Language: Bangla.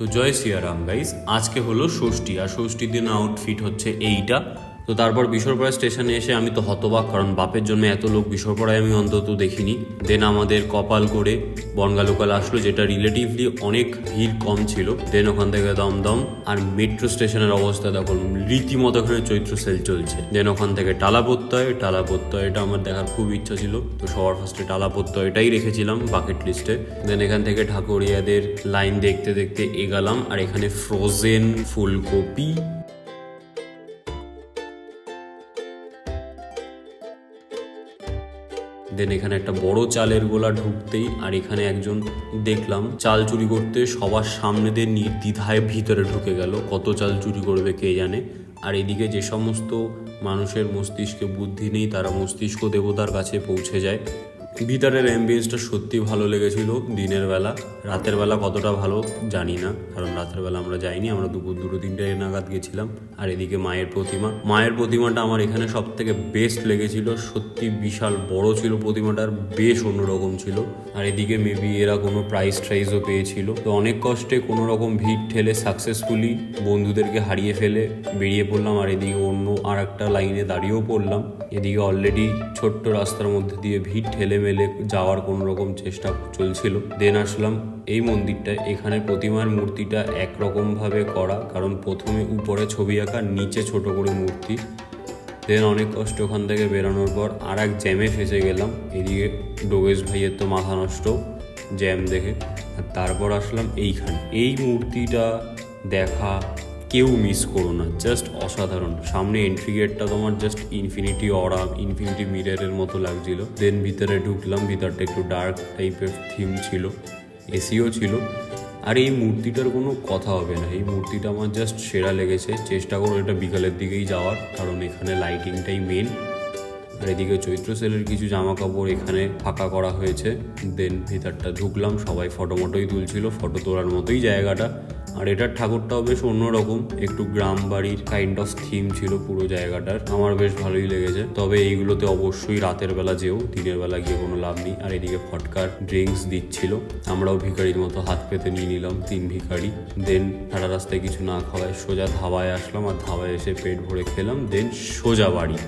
তো জয় সিয়ারাম গাইস, আজকে হলো ষষ্ঠী, আর ষষ্ঠীর দিন আউটফিট হচ্ছে এইটা। তো তারপর বিশরপাড়া স্টেশনে এসে আমি তো হতবাক, কারণ বাপের জন্য এত লোক বিশরপাড়ায় আমি অন্তত দেখিনি। দেন আমাদের কপাল করে বনগা লোকাল আসলো, যেটা রিলেটিভলি অনেক ভিড় কম ছিল। দেন ওখান থেকে দমদম, আর মেট্রো স্টেশনের অবস্থা দেখো, রীতিমতো এখানে চৈত্র সেল চলছে। দেন ওখান থেকে টালা প্রত্যয়টা আমার দেখার খুব ইচ্ছা ছিল, তো সবার ফার্স্টে টালা প্রত্যয়টাই রেখেছিলাম বাকেট লিস্টে। দেন এখান থেকে ঠাকুরিয়াদের লাইন দেখতে দেখতে এগালাম, আর এখানে ফ্রোজেন ফুলকপি, দেন এখানে একটা বড় চালের গোলা ঢুকতেই, আর এখানে একজন দেখলাম চাল চুরি করতে সবার সামনে দিয়ে নির্দ্বিধায় ভিতরে ঢুকে গেল। কত চাল চুরি করবে কে জানে। আর এদিকে যে সমস্ত মানুষের মস্তিষ্কে বুদ্ধি নেই, তারা মস্তিষ্ক দেবতার কাছে পৌঁছে যায়। ভিতরের অ্যাম্বিয়েন্সটা সত্যি ভালো লেগেছিল দিনের বেলা। রাতের বেলা কতটা ভালো জানি না, কারণ রাতের বেলা আমরা যাইনি, আমরা দুপুর 2-3টে নাগাদ গেছিলাম। আর এদিকে মায়ের প্রতিমাটা আমার এখানে সব থেকে বেস্ট লেগেছিল। সত্যি বিশাল বড় ছিল প্রতিমাটার, বেশ অন্যরকম ছিল। আর এদিকে মেবি এরা কোনো প্রাইজও পেয়েছিল। তো অনেক কষ্টে কোনো রকম ভিড় ঠেলে সাকসেসফুলি বন্ধুদেরকে হারিয়ে ফেলে বেরিয়ে পড়লাম। আর এদিকে অন্য আর একটা লাইনে দাঁড়িয়েও পড়লাম। এদিকে অলরেডি ছোট্ট রাস্তার মধ্যে দিয়ে ভিড় ঠেলে মেলে যাওয়ার কোনো রকম চেষ্টা চলছিল। দেন আসলাম এই মন্দিরটা। এখানে প্রতিমার মূর্তিটা একরকমভাবে করা, কারণ প্রথমে উপরে ছবি আঁকা, নিচে ছোট করে মূর্তি। দেন অনেক কষ্ট ওখান থেকে বেরোনোর পর আর এক জ্যামে ফেসে গেলাম। এদিকে ডোগেশ ভাইয়ের তো মাথা নষ্ট জ্যাম দেখে। আর তারপর আসলাম এইখানে। এই মূর্তিটা দেখা কেউ মিস করো না, জাস্ট অসাধারণ। সামনে এন্ট্রি গেটটা তোমার জাস্ট ইনফিনিটি অরা, ইনফিনিটি মিররের মতো লাগছিল। দেন ভিতরে ঢুকলাম, ভিতরটা একটু ডার্ক টাইপের থিম ছিল, এসিও ছিল। আর এই মূর্তিটার কোনো কথা হবে না, এই মূর্তিটা আমার জাস্ট সেরা লেগেছে। চেষ্টা করো এটা বিকালের দিকেই যাওয়ার, কারণ এখানে লাইটিংটাই মেন। আর এদিকে চৈত্র সেলের কিছু জামা কাপড় এখানে ফাঁকা করা হয়েছে। দেন ভিতরটা ঢুকলাম, সবাই ফটোমটোই তুলছিল, ফটো তোলার মতোই জায়গাটা। আর এটার ঠাকুরটাও বেশ অন্যরকম, একটু গ্রাম বাড়ির কাইন্ড অফ থিম ছিল পুরো জায়গাটার। আমার বেশ ভালোই লেগেছে। তবে এইগুলোতে অবশ্যই রাতের বেলা যেও, দিনের বেলা গিয়ে কোনো লাভ নেই। আর এদিকে ফটকার ড্রিঙ্কস দিচ্ছিল, আমরাও ভিখারির মতো হাত পেতে নিয়ে নিলাম, 3 ভিখারি। দেন সারা রাস্তায় কিছু না খাওয়ায় সোজা ধাবায় আসলাম, আর ধাবায় এসে পেট ভরে খেলাম। দেন সোজা বাড়ি।